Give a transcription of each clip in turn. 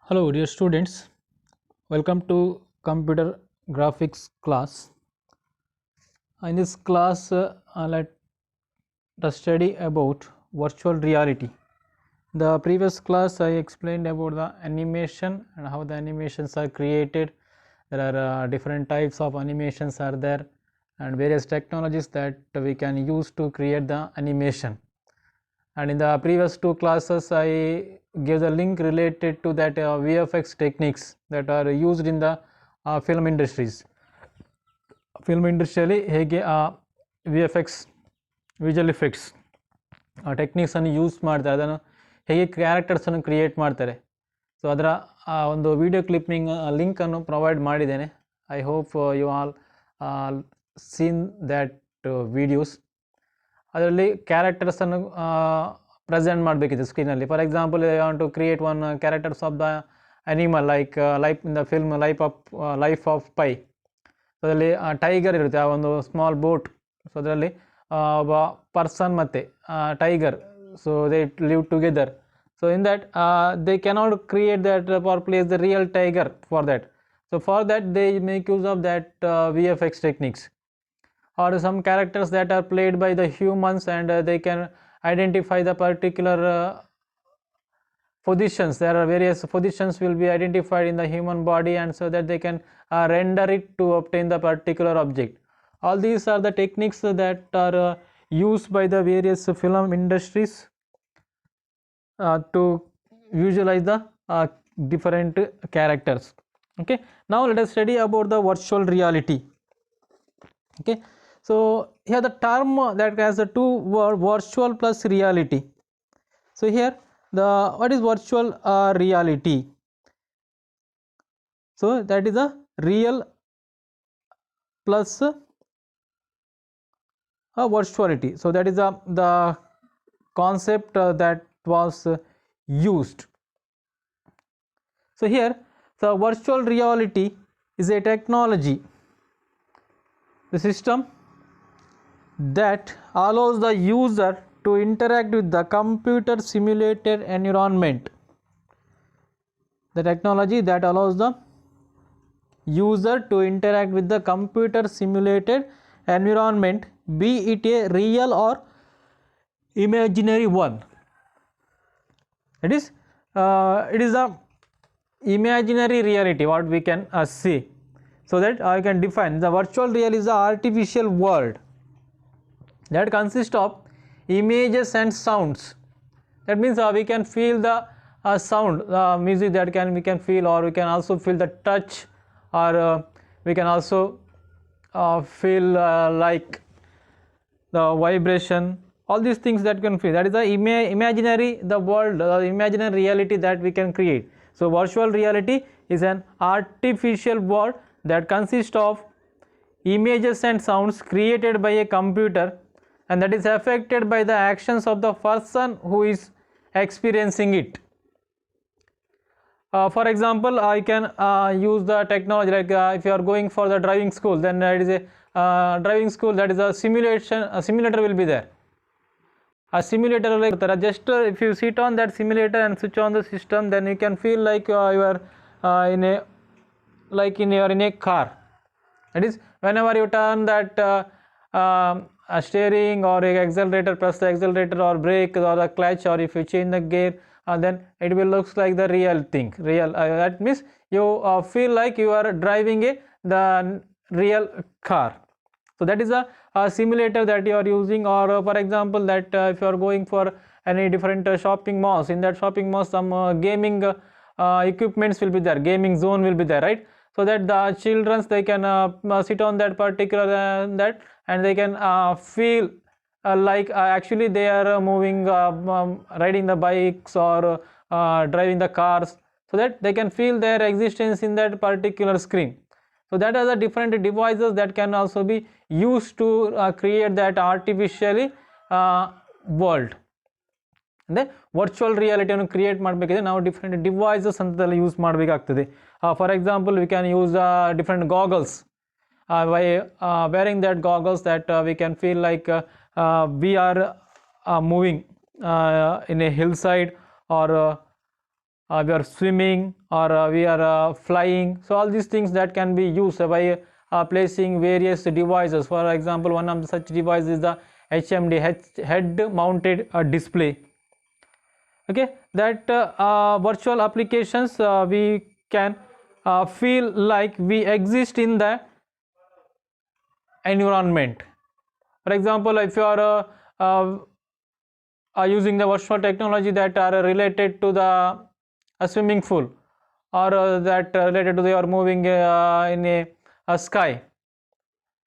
Hello dear students, welcome to computer graphics class. In this class let us study about virtual reality. The previous class I explained about the animation and how the animations are created. There are different types of animations are there and various technologies that we can use to create the animation. And in the previous two classes I gave the link related to that VFX techniques that are used in the film industries. Film industry ಹೇಗೆ VFX visual effects ಟೆಕ್ನಿಕ್ಸನ್ನು use ಮಾಡ್ತಾರೆ, ಅದನ್ನು ಹೇಗೆ ಕ್ಯಾರೆಕ್ಟರ್ಸನ್ನು create ಮಾಡ್ತಾರೆ. So ಅದರ ಒಂದು video clipping ಲಿಂಕನ್ನು ಪ್ರೊವೈಡ್ ಮಾಡಿದ್ದೇನೆ. I hope you all seen that videos. ಅದರಲ್ಲಿ ಕ್ಯಾರೆಕ್ಟರ್ಸನ್ನು ಪ್ರೆಸೆಂಟ್ ಮಾಡಬೇಕಿದೆ ಸ್ಕ್ರೀನಲ್ಲಿ. For example, I want to create one characters of the animal like life in the film Life of Pi. So ಅದರಲ್ಲಿ tiger ಇರುತ್ತೆ, ಆ ಒಂದು ಸ್ಮಾಲ್ ಬೋಟ್. ಸೊ ಅದರಲ್ಲಿ ಒಬ್ಬ ಪರ್ಸನ್ ಮತ್ತು tiger, so they live together. So in that they cannot create that for place the real tiger for that. So for that they make use of that VFX techniques, or some characters that are played by the humans and they can identify the particular positions. There are various positions will be identified in the human body, and so that they can render it to obtain the particular object. All these are the techniques that are used by the various film industries to visualize the different characters. Okay, now let us study about the virtual reality. Okay, so here the term that has the two word virtual plus reality. So here the what is virtual reality? So that is a real plus virtuality. So that is the concept that was used. So here the virtual reality is a technology, the system that allows the user to interact with the computer simulated environment. The technology that allows the user to interact with the computer simulated environment, be it a real or imaginary one. It is a imaginary reality what we can see. So that I can define the virtual real is the artificial world that consists of images and sounds. That means we can feel the sound, music that we can feel, or we can also feel the touch, or we can also feel like the vibration. All these things that can feel, that is the imaginary, the world, imaginary reality that we can create. So virtual reality is an artificial world that consists of images and sounds created by a computer, and that is affected by the actions of the person who is experiencing it. For example, I can use the technology like if you are going for the driving school, then it is a driving school, that is a simulator will be there. A simulator like just if you sit on that simulator and switch on the system, then you can feel like you are in a car. That is, whenever you turn that steering or accelerator, press the accelerator or brake or the clutch, or if you change the gear, then it will looks like the real thing. That means you feel like you are driving the real car. So that is a simulator that you are using. Or for example, that if you are going for any different shopping malls, in that shopping mall some gaming equipments will be there, gaming zone will be there, right? So that the children, they can sit on that particular that, and they can feel like actually they are moving, riding the bikes or driving the cars, so that they can feel their existence in that particular screen. So that are the different devices that can also be used to create that artificially world. ಅಂದರೆ virtual ರಿಯಾಲಿಟಿಯನ್ನು create ಮಾಡಬೇಕಿದ್ರೆ ನಾವು different devices ಅಂತದೆಲ್ಲ use ಮಾಡಬೇಕಾಗ್ತದೆ. For example, we can use different goggles. by wearing that goggles, that we can feel like we are moving in a hillside, or we are swimming, or we are flying. So all these things that can be used by placing various devices. For example, one of such devices is the HMD, head mounted display. Okay, that virtual applications, we can feel like we exist in the environment. For example, if you are using the virtual technology that are related to the swimming pool, or that related to the, or moving in a sky,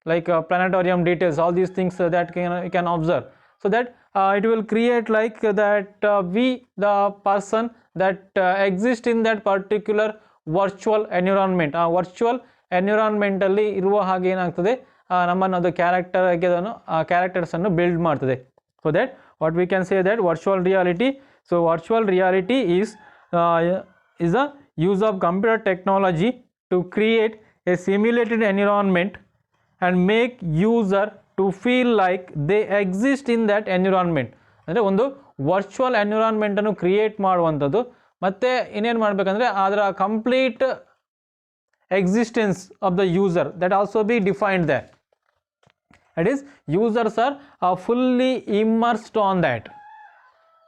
like planetarium details, all these things that you can observe. So that it will create like that we, the person that exist in that particular virtual environment, virtual environmentally ಇರುವ ಹಾಗೆ ಏನಾಗ್ತದೆ, ನಮ್ಮನ್ನು ಅದು characters ಅನ್ನು build ಮಾಡ್ತದೆ. So that what we can say that virtual reality, so virtual reality is a use of computer technology to create a simulated environment and make user to feel like they exist in that environment. ಅಂದರೆ ಒಂದು virtual ಎನ್ವಿರಾನ್ಮೆಂಟನ್ನು create ಮಾಡುವಂಥದ್ದು. ಮತ್ತು ಇನ್ನೇನು ಮಾಡಬೇಕಂದ್ರೆ ಅದರ complete existence of the user that also be defined there. That is, users are fully immersed on that.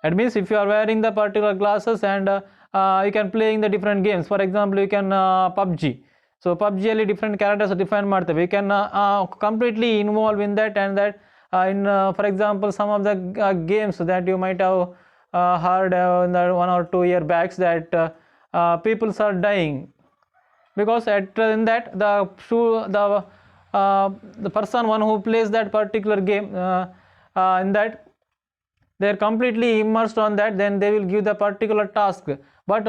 That means if you are wearing the particular glasses and you can play in the different games. For example, you can PUBG. So PUBG ಅಲ್ಲಿ different characters define ಮಾಡ್ತೇವೆ. You can completely involve in that, and that in for example some of the games that you might have heard in the 1 or 2 year backs, that people are dying because in that the person one who plays that particular game, in that they are completely immersed on that, then they will give the particular task. But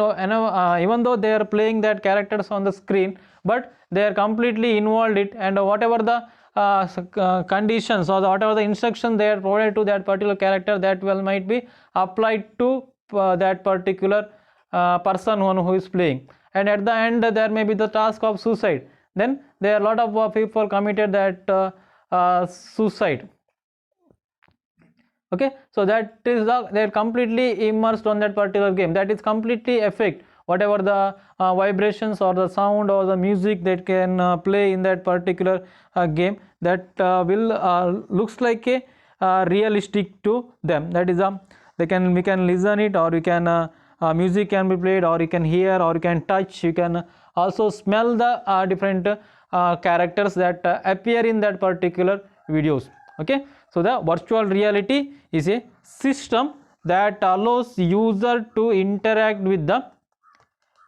even though they are playing that characters on the screen, but they are completely involved it, and whatever the conditions or whatever the instruction they are provided to that particular character, that will might be applied to that particular person one who is playing. And at the end there may be the task of suicide. Then there are a lot of people committed that suicide. Okay, so that is they are completely immersed on that particular game. That is completely affect whatever the vibrations or the sound or the music that can play in that particular game, that will looks like a realistic to them. That is we can listen it, or we can music can be played, or you can hear, or you can touch, you can also smell the different characters that appear in that particular videos. Okay, so the virtual reality is a system that allows user to interact with the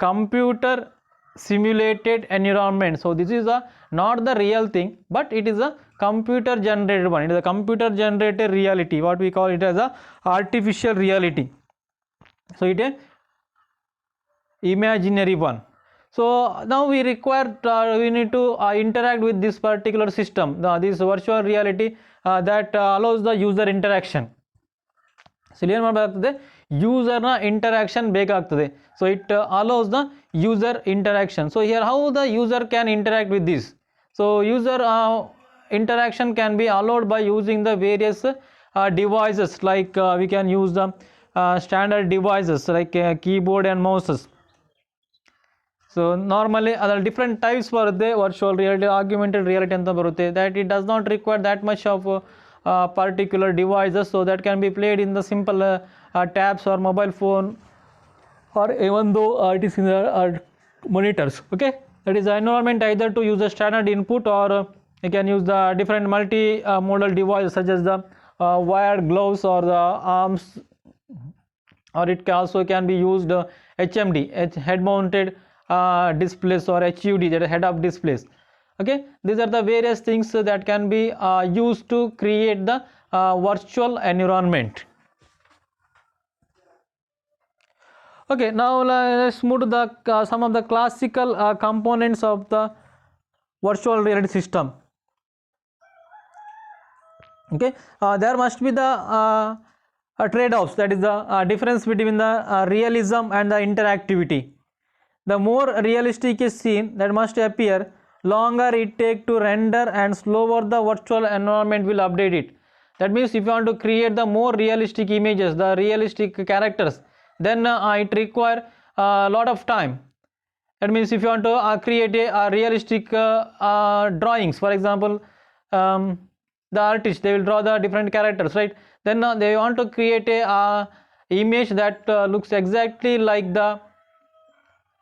computer simulated environment. So this is not the real thing, but it is a computer generated one. It is a computer generated reality, what we call it as a artificial reality. So it is imaginary one. So now we require we need to interact with this particular system, this virtual reality that allows the user interaction. So ಏನು ಮಾಡಬೇಕಾಗ್ತದೆ, ಯೂಸರ್ನ interaction ಬೇಕಾಗ್ತದೆ. So it allows the user interaction. So here how the user can interact with this. So user interaction can be allowed by using the various devices, like we can use the standard devices like keyboard and mouses. So normally other different types ಬರುತ್ತೆ, virtual reality, augmented reality ಅಂತ ಬರುತ್ತೆ, that it does not require that much of particular devices, so that can be played in the simple tabs or mobile phone, or even though it is in the monitors. Okay, that is the environment either to use a standard input, or you can use the different multi-modal devices such as the wired gloves or the arms, or it also can be used HMD, head mounted displays, or HUD, that is head up displays. Okay, these are the various things that can be used to create the virtual environment. Okay, now let's move to the some of the classical components of the virtual reality system. Okay, there must be the trade-offs, that is the difference between the realism and the interactivity. The more realistic is scene that must appear, longer it take to render, and slower the virtual environment will update it. That means if you want to create the more realistic images, the realistic characters, then it require a lot of time. That means if you want to create a realistic drawings, for example, the artist, they will draw the different characters, right? Then they want to create a image that looks exactly like the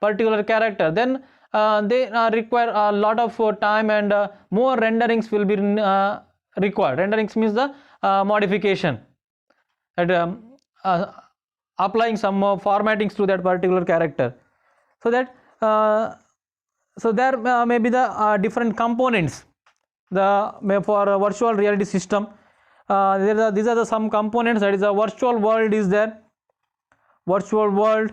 particular character. Then they require a lot of time, and more renderings will be required. Renderings means the modification, that applying some formattings to that particular character, so that there may be the different components for a virtual reality system. These are the some components. That is a virtual world is there, virtual world,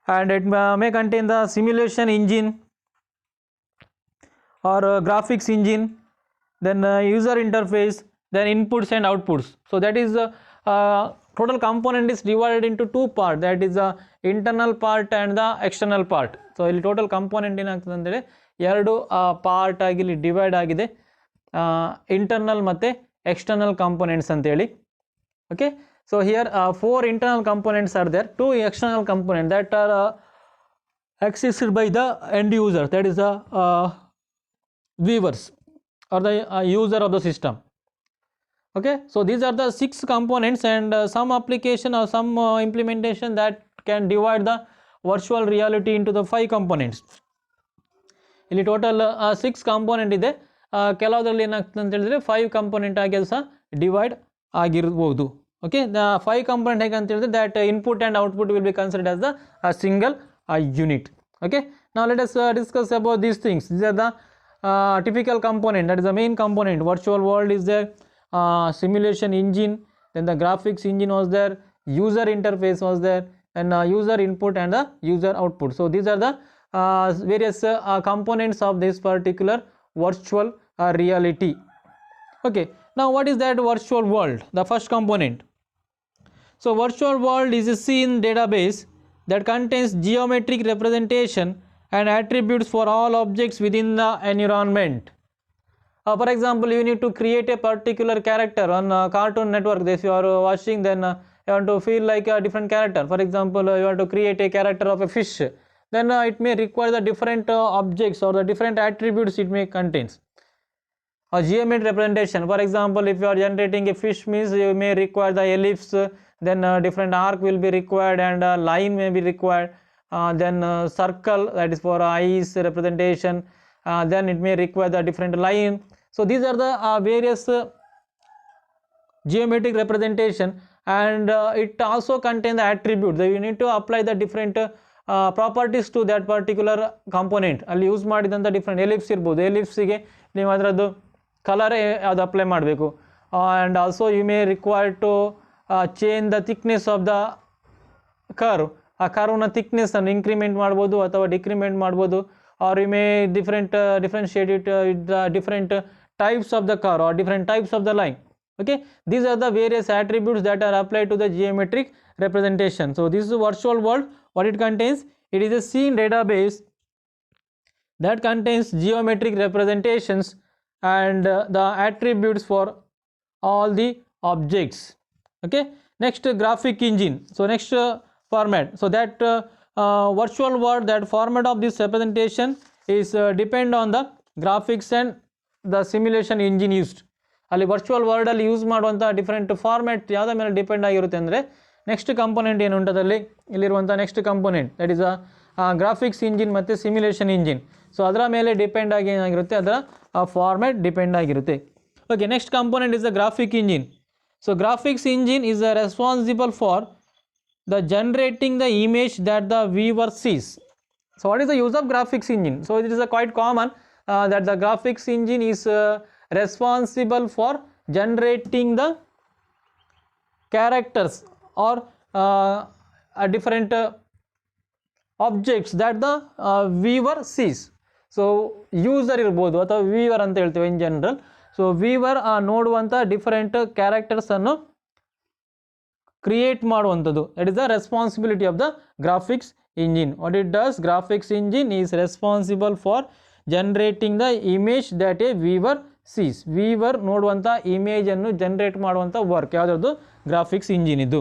and it may contain the simulation engine or graphics engine, then user interface, then inputs and outputs. So that is total component is divided into two parts, that is the internal part and the external part. So ಇಲ್ಲಿ total component ಏನಾಗ್ತದೆ ಅಂದರೆ ಎರಡು part ಆಗಿ ಇಲ್ಲಿ divide ಆಗಿದೆ, internal ಮತ್ತು external components ಅಂತೇಳಿ. Okay, so here 4 internal components are there, 2 external components that are accessed by the end user, that is the viewers or the user of the system. Okay, so these are the 6 components, and some application or some implementation that can divide the virtual reality into the 5 components. ಇಲ್ಲಿ total 6 component ಇದೆ, ಕೆಲವುದರಲ್ಲಿ ಏನಾಗ್ತದೆ ಅಂತ ಹೇಳಿದ್ರೆ 5 component ಆಗಿ ಅದು ಸಹ divide ಆಗಿರ್ಬೋದು. Okay, the 5 component ಹೇಗೆ ಅಂತ ಹೇಳಿದ್ರೆ that input and output will be considered as the single unit. Okay, now let us discuss about these things. These are the typical component, that is the main component. Virtual world is there, simulation engine, then the graphics engine was there, user interface was there, and user input and the user output. So these are the various components of this particular virtual reality. Okay, now what is that virtual world? The first component. So virtual world is a scene database that contains geometric representation and attributes for all objects within the environment. For example, you need to create a particular character on Cartoon Network. If you are watching, then you want to feel like a different character. For example, you want to create a character of a fish, then it may require the different objects or the different attributes it may contains. A geometric representation, for example, if you are generating a fish, means you may require the ellipse, then different arc will be required, and line may be required, then circle, that is for eyes representation, then it may require the different line. So these are the various geometric representation, and it also contains the attribute. So you need to apply the different properties to that particular component. ಅಲ್ಲಿ use ಮಾಡಿದಂಥ different ellipse ಇರ್ಬೋದು, ಎಲಿಪ್ಸಿಗೆ ನೀವು ಅದರದ್ದು colour ಯಾವುದು apply ಮಾಡಬೇಕು, and also you may require to change the thickness of the curve. ಆ ಕರ್ವ್ನ ಥಿಕ್ನೆಸ್ಸನ್ನು ಇಂಕ್ರಿಮೆಂಟ್ ಮಾಡ್ಬೋದು ಅಥವಾ ಡಿಕ್ರಿಮೆಂಟ್ ಮಾಡ್ಬೋದು, or you may differentiate it with the different types of the curve or different types of the line. Okay, these are the various attributes that are applied to the geometric representation. So this is a virtual world. What it contains? It is a scene database that contains geometric representations and the attributes for all the objects. Okay, next graphic engine. So next format. So that virtual world, that format of this representation is depend on the graphics and the simulation engine used. ಅಲ್ಲಿ virtual ವರ್ಲ್ಡಲ್ಲಿ use ಮಾಡುವಂಥ different format ಯಾವುದ್ರ ಮೇಲೆ depend ಆಗಿರುತ್ತೆ ಅಂದರೆ next component ಏನು ಉಂಟದಲ್ಲಿ ಇಲ್ಲಿರುವಂಥ next component, that is graphics engine ಮತ್ತು ಸಿಮ್ಯುಲೇಷನ್ ಇಂಜಿನ್. ಸೊ ಅದರ ಮೇಲೆ ಡಿಪೆಂಡ್ ಆಗಿ ಏನಾಗಿರುತ್ತೆ, ಅದರ ಫಾರ್ಮ್ಯಾಟ್ ಡಿಪೆಂಡ್ ಆಗಿರುತ್ತೆ. Okay, next component is the graphic engine. So graphics engine is responsible for the generating the image that the viewer sees. So what is the use of graphics engine? So it is quite common that the graphics engine is responsible for generating the characters or different objects that the viewer sees. So user ಇರ್ಬೋದು ಅಥವಾ viewer ಅಂತ ಹೇಳ್ತೇವೆ in general. So viewer ನೋಡುವಂಥ different ಕ್ಯಾರೆಕ್ಟರ್ಸನ್ನು create ಮಾಡುವಂಥದ್ದು, that is the responsibility of the graphics engine. What it does, graphics engine is responsible for generating the image that a viewer sees. Viewer ನೋಡುವಂಥ ಇಮೇಜನ್ನು generate ಮಾಡುವಂಥ work ಯಾವುದ್ರದ್ದು, graphics engine ಇದು.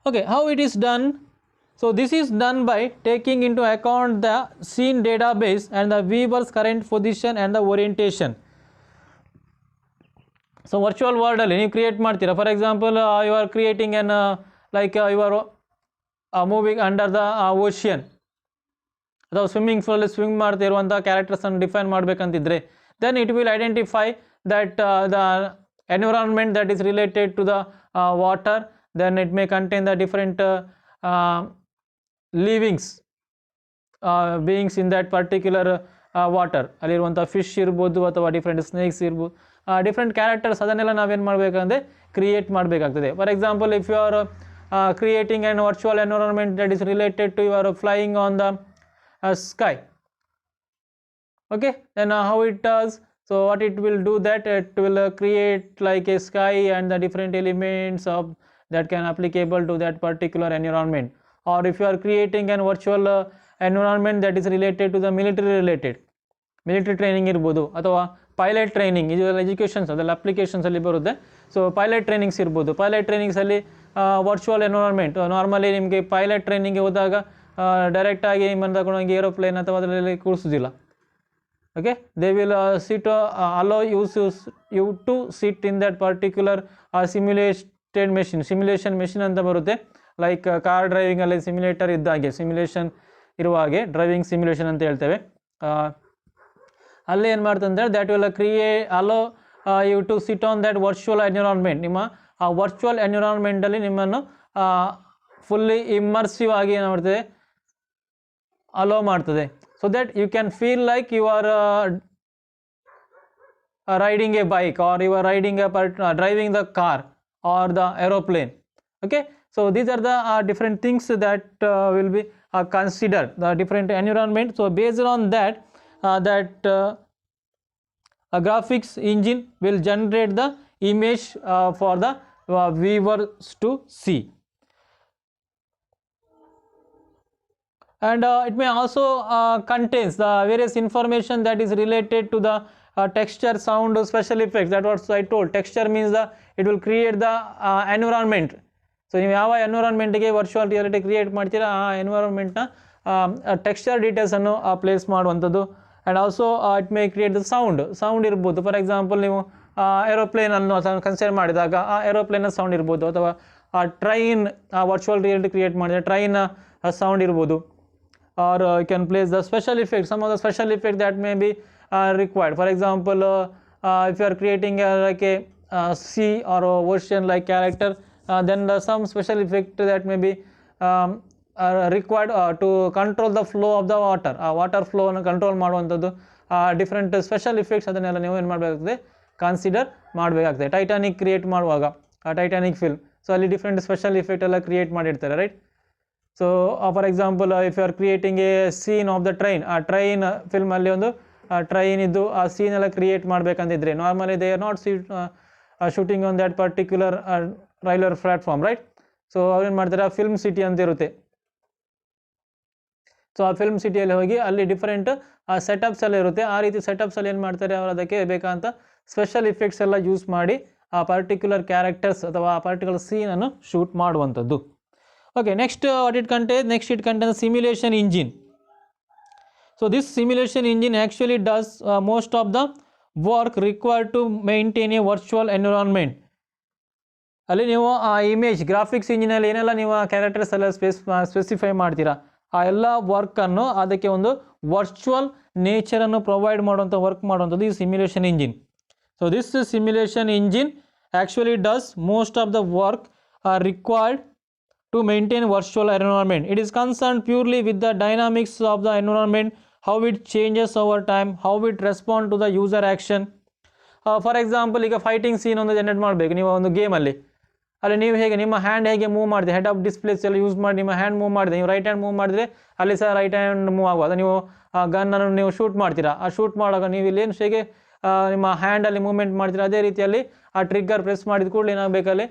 Okay, how it is done? So this is done by taking into account the scene database and the viewer's current position and the orientation. So virtual world ಅಲ್ಲಿ ನೀವು create ಮಾಡ್ತೀರಾ. For example you are creating an like you are moving under the ocean ಅಥವಾ swimming ಪೂಲಲ್ಲಿ swim ಮಾಡ್ತಾ ಇರುವಂಥ ಕ್ಯಾರೆಕ್ಟರ್ಸನ್ನು define ಮಾಡಬೇಕಂತಿದ್ರೆ then it will identify that the environment that is related to the water. Then it may contain the different livings beings in that particular water. ಅಲ್ಲಿರುವಂಥ fish ಇರ್ಬೋದು ಅಥವಾ different snakes ಇರ್ಬೋದು, different characters, ಅದನ್ನೆಲ್ಲ ನಾವೇನು ಮಾಡಬೇಕಂದ್ರೆ create ಮಾಡಬೇಕಾಗ್ತದೆ. For example if you are creating an virtual environment that is related to you are flying on the sky, okay, then how it does, so what it will do, that it will create like a sky and the different elements of that can applicable to that particular environment. Or if you are creating an virtual environment that is related to the military training irbodu ಅಥವಾ pilot training, ಇದೆಲ್ಲ educations ಅದೆಲ್ಲ applications ಅಲ್ಲಿ ಬರುತ್ತೆ. So pilot trainings ಇರ್ಬೋದು. Pilot ಟ್ರೈನಿಂಗ್ಸಲ್ಲಿ virtual environment, normally ನಿಮಗೆ pilot ಟ್ರೈನಿಂಗ್ಗೆ ಹೋದಾಗ ಡೈರೆಕ್ಟಾಗಿ ನಿಮ್ಮನ್ನು ತಗೊಂಡೋಗಿ ಏರೋಪ್ಲೇನ್ ಅಥವಾ ಅದರಲ್ಲಿ ಕೂರಿಸೋದಿಲ್ಲ. Okay, they will sit allow you to sit in that particular simulation machine ಅಂತ ಬರುತ್ತೆ. ಲೈಕ್ ಕಾರ್ ಡ್ರೈವಿಂಗಲ್ಲಿ ಸಿಮ್ಯುಲೇಟರ್ ಇದ್ದ ಹಾಗೆ, ಸಿಮ್ಯುಲೇಷನ್ ಇರುವ ಹಾಗೆ ಡ್ರೈವಿಂಗ್ ಸಿಮ್ಯುಲೇಷನ್ ಅಂತ ಹೇಳ್ತೇವೆ. ಅಲ್ಲಿ ಏನು ಮಾಡ್ತಂದ್ರೆ that will allow you to sit on that virtual environment. ನಿಮ್ಮ ಆ ವರ್ಚುವಲ್ ಎನ್ವಿರಾನ್ಮೆಂಟಲ್ಲಿ ನಿಮ್ಮನ್ನು ಫುಲ್ಲಿ ಇಮ್ಮರ್ಸಿವ್ ಆಗಿ ಏನು ಮಾಡ್ತದೆ, ಅಲೋ ಮಾಡ್ತದೆ. So that you can feel like you are riding a bike or you are riding driving the car or the aeroplane. Okay, so these are the different things that will be considered, the different environment. So based on that, a graphics engine will generate the image for the viewers to see. And it may also contains the various information that is related to the texture, sound, special effects. That what I told. Texture means it will create the environment. So ನೀವು ಯಾವ ಎನ್ವಿರಾನ್ಮೆಂಟ್ಗೆ virtual reality create ಮಾಡ್ತೀರಾ ಆ ಎನ್ವಿರಾನ್ಮೆಂಟ್ನ texture ಡೀಟೇಲ್ಸನ್ನು place ಮಾಡುವಂಥದ್ದು. And also it may create the sound ಇರ್ಬೋದು. For example ನೀವು ಏರೋಪ್ಲೇನನ್ನು consider ಮಾಡಿದಾಗ ಆ ಏರೋಪ್ಲೇನ ಸೌಂಡ್ ಇರ್ಬೋದು, ಅಥವಾ ಆ ಟ್ರೈನ್ ವರ್ಚುವಲ್ ರಿಯಾಲಿಟಿ ಕ್ರಿಯೇಟ್ ಮಾಡಿದರೆ ಟ್ರೈನ್ ಸೌಂಡ್ ಇರ್ಬೋದು. Or you can place the special effects, some of the special effects that may be required. For example, if you are creating like a sea or ocean like character, then some special effect that may be required to control the flow of the water. Water flow ಅನ್ನು control ಮಾಡುವಂಥದ್ದು different special effects, ಅದನ್ನೆಲ್ಲ ನೀವು ಏನು ಮಾಡಬೇಕಾಗ್ತದೆ, consider ಮಾಡಬೇಕಾಗ್ತದೆ. Titanic create ಮಾಡುವಾಗ Titanic film, so ಅಲ್ಲಿ different special effect ಎಲ್ಲ ಕ್ರಿಯೇಟ್ ಮಾಡಿರ್ತಾರೆ, right. So for example if you are creating a scene of the train, ಆ ಟ್ರೈನ್ ಫಿಲ್ಮಲ್ಲಿ ಒಂದು ಟ್ರೈನ್ ಇದ್ದು ಆ ಸೀನ್ ಎಲ್ಲ ಕ್ರಿಯೇಟ್ ಮಾಡಬೇಕಂತಿದ್ರೆ normally they are not shooting on that particular railway platform, right. So ಅವ್ರೇನು ಮಾಡ್ತಾರೆ, ಆ ಫಿಲ್ಮ್ ಸಿಟಿ ಅಂತ ಇರುತ್ತೆ. ಸೊ ಆ ಫಿಲ್ಮ್ ಸಿಟಿಯಲ್ಲಿ ಹೋಗಿ ಅಲ್ಲಿ ಡಿಫರೆಂಟ್ ಸೆಟಪ್ಸ್ ಎಲ್ಲ ಇರುತ್ತೆ. ಆ ರೀತಿ ಸೆಟಪ್ಸಲ್ಲಿ ಏನು ಮಾಡ್ತಾರೆ, ಅವರು ಅದಕ್ಕೆ ಬೇಕಂತ ಸ್ಪೆಷಲ್ ಇಫೆಕ್ಟ್ಸ್ ಎಲ್ಲ ಯೂಸ್ ಮಾಡಿ ಆ ಪರ್ಟಿಕ್ಯುಲರ್ ಕ್ಯಾರೆಕ್ಟರ್ಸ್ ಅಥವಾ ಆ ಪರ್ಟಿಕ್ಯುಲರ್ ಸೀನನ್ನು ಶೂಟ್ ಮಾಡುವಂಥದ್ದು. Okay, next what it contains? Next it contains simulation engine. So this simulation engine actually does most of the work required to maintain a virtual environment. ಅಲ್ಲಿ ನೀವು ಆ image graphics ಇಂಜಿನಲ್ಲಿ ಏನೆಲ್ಲ ನೀವು ಆ characters ಎಲ್ಲ specify ಮಾಡ್ತೀರಾ, ಆ ಎಲ್ಲ ವರ್ಕನ್ನು ಅದಕ್ಕೆ ಒಂದು ವರ್ಚುವಲ್ ನೇಚರನ್ನು ಪ್ರೊವೈಡ್ ಮಾಡುವಂಥ ವರ್ಕ್ ಮಾಡುವಂಥದ್ದು ಈ simulation engine. So this simulation engine actually does most of the work required to maintain virtual environment. It is concerned purely with the dynamics of the environment, how it changes over time, how it responds to the user action. For example ಈಗ fighting scene ಒಂದು generate ಮಾಡಬೇಕು ನೀವು ಒಂದು ಗೇಮಲ್ಲಿ, ಅಲ್ಲಿ ನೀವು ಹೇಗೆ ನಿಮ್ಮ hand ಹೇಗೆ ಮೂವ್ ಮಾಡಿದೆ, ಹೆಡ್ ಆಫ್ ಡಿಸ್ಪ್ಲೇಸ್ ಎಲ್ಲ ಯೂಸ್ ಮಾಡಿ ನಿಮ್ಮ ಹ್ಯಾಂಡ್ ಮೂವ್ ಮಾಡಿದೆ, ನೀವು ರೈಟ್ ಹ್ಯಾಂಡ್ ಮೂವ್ ಮಾಡಿದರೆ ಅಲ್ಲಿ ಸಹ ರೈಟ್ ಹ್ಯಾಂಡ್ ಮೂವ್ ಆಗುವಾಗ ನೀವು ಗನ್ನನ್ನು ನೀವು ಶೂಟ್ ಮಾಡ್ತೀರಾ. ಆ ಶೂಟ್ ಮಾಡುವಾಗ ನೀವು ಇಲ್ಲೇನು ಹೇಗೆ ನಿಮ್ಮ ಹ್ಯಾಂಡಲ್ಲಿ ಮೂವ್ಮೆಂಟ್ ಮಾಡ್ತೀರಾ, ಅದೇ ರೀತಿಯಲ್ಲಿ ಆ ಟ್ರಿಗ್ಗರ್ ಪ್ರೆಸ್ ಮಾಡಿದ ಕೂಡಲೇ ಏನಾಗಬೇಕಲ್ಲಿ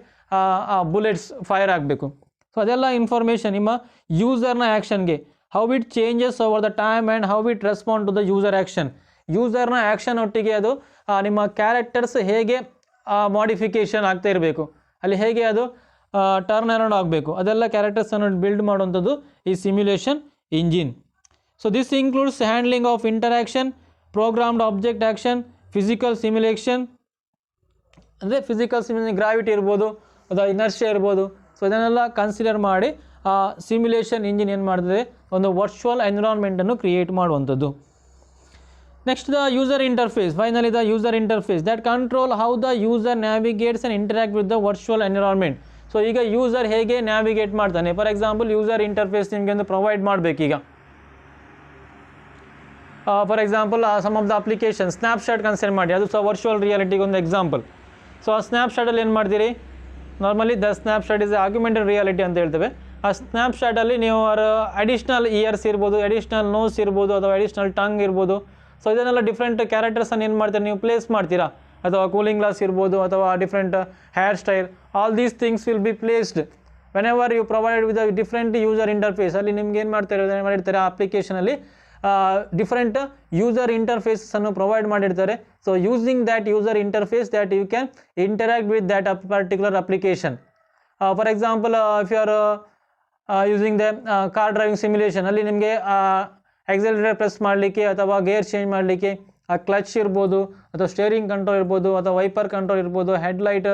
ಆ ಬುಲೆಟ್ಸ್ ಫೈರ್ ಆಗಬೇಕು. ಸೊ ಅದೆಲ್ಲ ಇನ್ಫಾರ್ಮೇಷನ್ ನಿಮ್ಮ ಯೂಸರ್ನ ಆ್ಯಕ್ಷನ್ಗೆ, how it changes over the time and how it respond to the user action. ಯೂಸರ್ನ ಆ್ಯಕ್ಷನ್ ಒಟ್ಟಿಗೆ ಅದು ನಿಮ್ಮ ಕ್ಯಾರೆಕ್ಟರ್ಸ್ ಹೇಗೆ ಮಾಡಿಫಿಕೇಷನ್ ಆಗ್ತಾ ಇರಬೇಕು, ಅಲ್ಲಿ ಹೇಗೆ ಅದು ಟರ್ನ್ ಅರೌಂಡ್ ಆಗಬೇಕು, ಅದೆಲ್ಲ ಕ್ಯಾರೆಕ್ಟರ್ಸನ್ನು ಬಿಲ್ಡ್ ಮಾಡುವಂಥದ್ದು ಈ simulation engine. So this includes handling of interaction, programmed object action, physical simulation, ಅಂದರೆ ಫಿಸಿಕಲ್ ಸಿಮ್ಯುಲೇಷನ್ ಗ್ರಾವಿಟಿ ಇರ್ಬೋದು ಅಥವಾ ಇನರ್ಷಿಯಾ ಇರ್ಬೋದು. ಸೊ ಇದನ್ನೆಲ್ಲ ಕನ್ಸಿಡರ್ ಮಾಡಿ ಆ ಸಿಮ್ಯುಲೇಷನ್ ಇಂಜಿನ್ ಏನು ಮಾಡ್ತದೆ, ಒಂದು ವರ್ಚುವಲ್ ಎನ್ವಿರಾನ್ಮೆಂಟನ್ನು ಕ್ರಿಯೇಟ್ ಮಾಡುವಂಥದ್ದು. Next, the user interface. Finally, the user interface that control how the user navigates and interact with the virtual environment. So ಈಗ ಯೂಸರ್ ಹೇಗೆ ನ್ಯಾವಿಗೇಟ್ ಮಾಡ್ತಾನೆ, ಫಾರ್ ಎಕ್ಸಾಂಪಲ್ ಯೂಸರ್ ಇಂಟರ್ಫೇಸ್ ನಿಮಗೆ ಒಂದು provide ಮಾಡಬೇಕೀಗ. For example some of the application snapshot consider ಮಾಡಿ, ಅದು ಸಹ virtual ರಿಯಾಲಿಟಿಗೆ ಒಂದು ಎಕ್ಸಾಂಪಲ್. ಸೊ ಆ ಸ್ನ್ಯಾಪ್ಶಾಟಲ್ಲಿ ಏನು ಮಾಡ್ತೀರಿ, normally the snapshot is augmented reality ಅಂತ ಹೇಳ್ತೇವೆ. ಆ ಸ್ನ್ಯಾಪ್ಶಾಟಲ್ಲಿ ನೀವು ಅಡಿಷ್ನಲ್ ಇಯರ್ಸ್ ಇರ್ಬೋದು, ಅಡಿಷ್ನಲ್ ನೋಸ್ ಇರ್ಬೋದು, ಅಥವಾ ಅಡಿಷ್ನಲ್ ಟಂಗ್ ಇರ್ಬೋದು. ಸೊ ಇದನ್ನೆಲ್ಲ ಡಿಫ್ರೆಂಟ್ ಕ್ಯಾರೆಕ್ಟರ್ಸನ್ನು ಏನು ಮಾಡ್ತೀರಾ ನೀವು ಪ್ಲೇಸ್ ಮಾಡ್ತೀರಾ, ಅಥವಾ ಕೂಲಿಂಗ್ ಗ್ಲಾಸ್ ಇರ್ಬೋದು, ಅಥವಾ different hair style, all these things will be placed whenever you provide with different user interface. ಅಲ್ಲಿ ನಿಮ್ಗೆ ಏನು ಮಾಡಿರ್ತಾರೆ ಆ ಅಪ್ಲಿಕೇಶನಲ್ಲಿ ಡಿಫ್ರೆಂಟ್ ಯೂಸರ್ ಇಂಟರ್ಫೇಸನ್ನು ಪ್ರೊವೈಡ್ ಮಾಡಿರ್ತಾರೆ. So using that user interface that you can interact with that particular application. For example if you are using the car driving simulation, ಅಲ್ಲಿ ನಿಮಗೆ ಆಕ್ಸೆಲರೇಟರ್ ಪ್ರೆಸ್ ಮಾಡಲಿಕ್ಕೆ ಅಥವಾ ಗೇರ್ ಚೇಂಜ್ ಮಾಡಲಿಕ್ಕೆ ಆ ಕ್ಲಚ್ ಇರ್ಬೋದು, ಅಥವಾ ಸ್ಟೇರಿಂಗ್ ಕಂಟ್ರೋಲ್ ಇರ್ಬೋದು, ಅಥವಾ ವೈಪರ್ ಕಂಟ್ರೋಲ್ ಇರ್ಬೋದು, headlight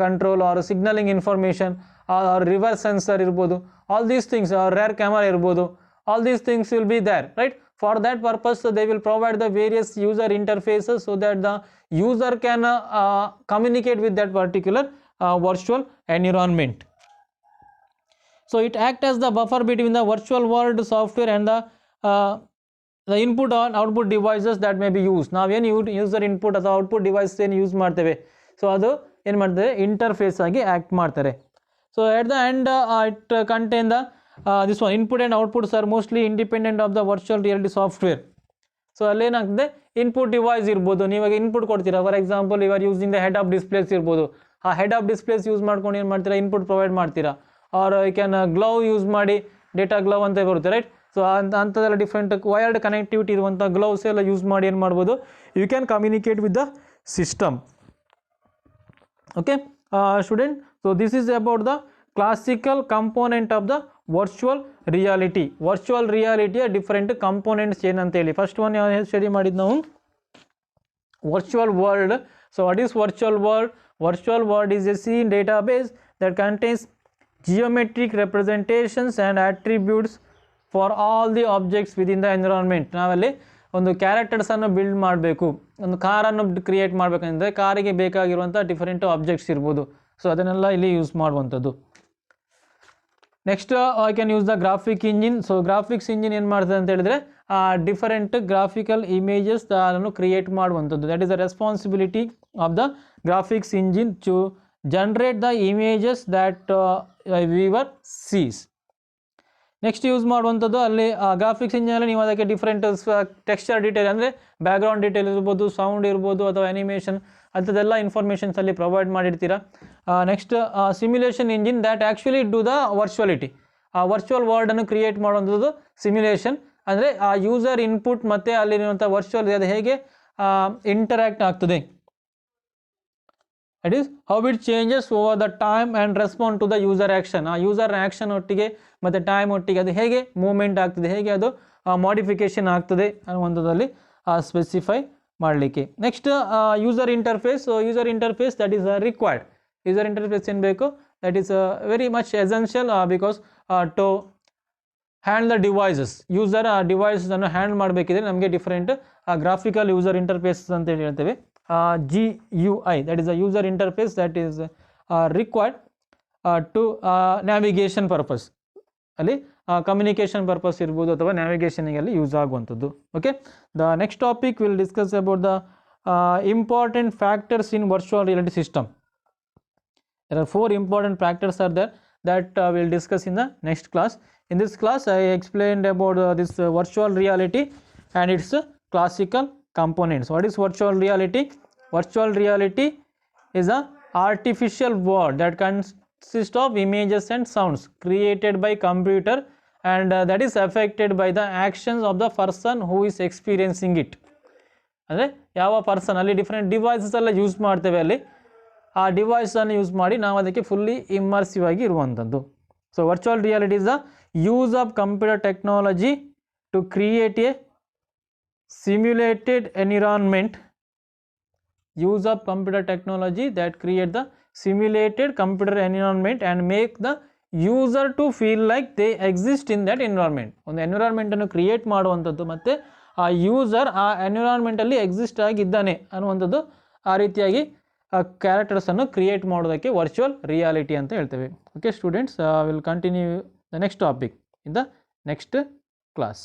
control or signalling information or reverse sensor ಇರ್ಬೋದು, all these things, rear camera ಇರ್ಬೋದು, all these things will be there, right? For that purpose they will provide the various user interfaces so that the user can communicate with that particular virtual environment. So it acts as the buffer between the virtual world software and the input or output devices that may be used. Now ಏನು user input ಅಥವಾ output device ಏನು use ಮಾಡ್ತೇವೆ, so ಅದು ಏನು ಮಾಡ್ತದೆ, interface ಆಗಿ act ಮಾಡ್ತಾರೆ. So at the end it contain the this one input and outputs are mostly independent of the virtual reality software. So ಅಲ್ಲೇನಾಗ್ತದೆ, ಇನ್ಪುಟ್ ಡಿವೈಸ್ ಇರ್ಬೋದು, ನೀವಾಗ ಇನ್ಪುಟ್ ಕೊಡ್ತೀರಾ, for example you are using the head of displays ಇರ್ಬೋದು, ಆ head of displays use ಮಾಡ್ಕೊಂಡು ಏನು ಮಾಡ್ತೀರಾ, input provide ಮಾಡ್ತೀರಾ. Or you can glove use ಮಾಡಿ, ಡೇಟಾ ಗ್ಲೌ ಅಂತ ಬರುತ್ತೆ, ರೈಟ್? ಸೊ ಅಂಥದ್ದೆಲ್ಲ ಡಿಫ್ರೆಂಟ್ ವೈರ್ಡ್ ಕನೆಕ್ಟಿವಿಟಿ ಇರುವಂಥ ಗ್ಲೌಸ್ ಎಲ್ಲ ಯೂಸ್ ಮಾಡಿ ಏನು ಮಾಡ್ಬೋದು, you can communicate with the system. Okay student, so this is about the classical component of the virtual reality. Virtual ರಿಯಾಲಿಟಿಯ ಡಿಫ್ರೆಂಟ್ ಕಂಪೋನೆಂಟ್ಸ್ ಏನಂತೇಳಿ ಫಸ್ಟ್ ಒನ್ ಯಾವ study ಮಾಡಿದ್ದು ನಾವು, virtual world. So what is virtual world? Virtual world is a scene database that contains geometric representations and attributes for all the objects within the environment. ನಾವಲ್ಲಿ ಒಂದು ಕ್ಯಾರೆಕ್ಟರ್ಸನ್ನು build ಮಾಡಬೇಕು, ಒಂದು ಕಾರನ್ನು create ಮಾಡಬೇಕಂದ್ರೆ ಕಾರಿಗೆ ಬೇಕಾಗಿರುವಂಥ ಡಿಫರೆಂಟ್ ಆಬ್ಜೆಕ್ಟ್ಸ್ ಇರ್ಬೋದು. ಸೊ ಅದನ್ನೆಲ್ಲ ಇಲ್ಲಿ ಯೂಸ್ ಮಾಡುವಂಥದ್ದು. Next I can use the graphic engine. So graphics engine ಏನು ಮಾಡ್ತದೆ ಅಂತ ಹೇಳಿದ್ರೆ ಡಿಫರೆಂಟ್ ಗ್ರಾಫಿಕಲ್ ಇಮೇಜಸ್ ಅನ್ನು ಕ್ರಿಯೇಟ್ ಮಾಡುವಂಥದ್ದು. That is the responsibility of the graphics engine to generate the images that viewer sees. Next use ಮಾಡುವಂಥದ್ದು ಅಲ್ಲಿ graphics ಇಂಜಿನಲ್ಲಿ ನೀವು ಅದಕ್ಕೆ ಡಿಫ್ರೆಂಟ್ ಟೆಕ್ಸ್ಚರ್ ಡೀಟೇಲ್ ಅಂದರೆ ಬ್ಯಾಕ್ಗ್ರೌಂಡ್ ಡೀಟೇಲ್ ಇರ್ಬೋದು, ಸೌಂಡ್ ಇರ್ಬೋದು, ಅಥವಾ ಅನಿಮೇಷನ್ ಅಂಥದ್ದೆಲ್ಲ ಇನ್ಫಾರ್ಮೇಷನ್ಸ್ ಅಲ್ಲಿ ಪ್ರೊವೈಡ್ ಮಾಡಿರ್ತೀರ. Next simulation engine that actually do the ವರ್ಚುವಲಿಟಿ. ಆ ವರ್ಚುವಲ್ ವರ್ಲ್ಡನ್ನು ಕ್ರಿಯೇಟ್ ಮಾಡುವಂಥದ್ದು ಸಿಮ್ಯುಲೇಷನ್. ಅಂದರೆ ಆ ಯೂಸರ್ ಇನ್ಪುಟ್ ಮತ್ತು ಅಲ್ಲಿರುವಂಥ ವರ್ಚುವಲ್ ಅದು ಹೇಗೆ ಇಂಟರ್ಯಾಕ್ಟ್ ಆಗ್ತದೆ, it is how it changes over the time and respond to the user action. ಆ ಯೂಸರ್ ಆ್ಯಕ್ಷನ್ ಒಟ್ಟಿಗೆ ಮತ್ತು ಟೈಮ್ ಒಟ್ಟಿಗೆ ಅದು ಹೇಗೆ ಮೂವ್ಮೆಂಟ್ ಆಗ್ತದೆ, ಹೇಗೆ ಅದು ಮಾಡಿಫಿಕೇಷನ್ ಆಗ್ತದೆ ಅನ್ನುವಂಥದ್ದಲ್ಲಿ ಸ್ಪೆಸಿಫೈ ಮಾಡಲಿಕ್ಕೆ. Next user interface. So user interface that is required. User interface ಏನು ಬೇಕು, that is very much essential because to hand the devices. User ಆ ಡಿವೈಸನ್ನು ಹ್ಯಾಂಡ್ ಮಾಡಬೇಕಿದ್ರೆ ನಮಗೆ ಡಿಫರೆಂಟ್ ಗ್ರಾಫಿಕಲ್ ಯೂಸರ್ ಇಂಟರ್ಫೇಸ್ ಅಂತೇಳಿ ಹೇಳ್ತೇವೆ. GUI, that is a user interface that is required to navigation purpose. ಅಲ್ಲಿ communication purpose ಇರ್ಬೋದು ಅಥವಾ ನ್ಯಾವಿಗೇಷನಿಗೆಲ್ಲಿ ಯೂಸ್ ಆಗುವಂಥದ್ದು. Okay, the next topic will discuss about the important factors in virtual reality system. There are 4 important factors are there that we'll discuss in the next class. In this class I explained about this virtual reality and its classical components. What is virtual reality? Virtual reality is a artificial world that consists of images and sounds created by computer and that is affected by the actions of the person who is experiencing it. ಅಂದರೆ ಯಾವ person ಅಲ್ಲಿ different devices ಎಲ್ಲ use ಮಾಡ್ತೇವೆ ಅಲ್ಲಿ ಆ ಡಿವೈಸನ್ನು use ಮಾಡಿ ನಾವು ಅದಕ್ಕೆ ಫುಲ್ಲಿ ಇಮ್ಮರ್ಸಿವ್ ಆಗಿ ಇರುವಂಥದ್ದು. So virtual reality is the use of computer technology to create a simulated environment, use of computer technology that create the simulated computer environment and make the user to feel like they exist in that environment. ಒಂದು ಎನ್ವಿರಾನ್ಮೆಂಟನ್ನು create ಮಾಡುವಂಥದ್ದು ಮತ್ತು ಆ user ಆ ಎನ್ವಿರಾನ್ಮೆಂಟಲ್ಲಿ exist ಆಗಿದ್ದಾನೆ ಅನ್ನುವಂಥದ್ದು, ಆ ರೀತಿಯಾಗಿ ಆ ಕ್ಯಾರೆಕ್ಟರ್ಸನ್ನು ಕ್ರಿಯೇಟ್ ಮಾಡೋದಕ್ಕೆ ವರ್ಚುವಲ್ ರಿಯಾಲಿಟಿ ಅಂತ ಹೇಳ್ತೇವೆ. Okay students, will continue the next topic in the next class.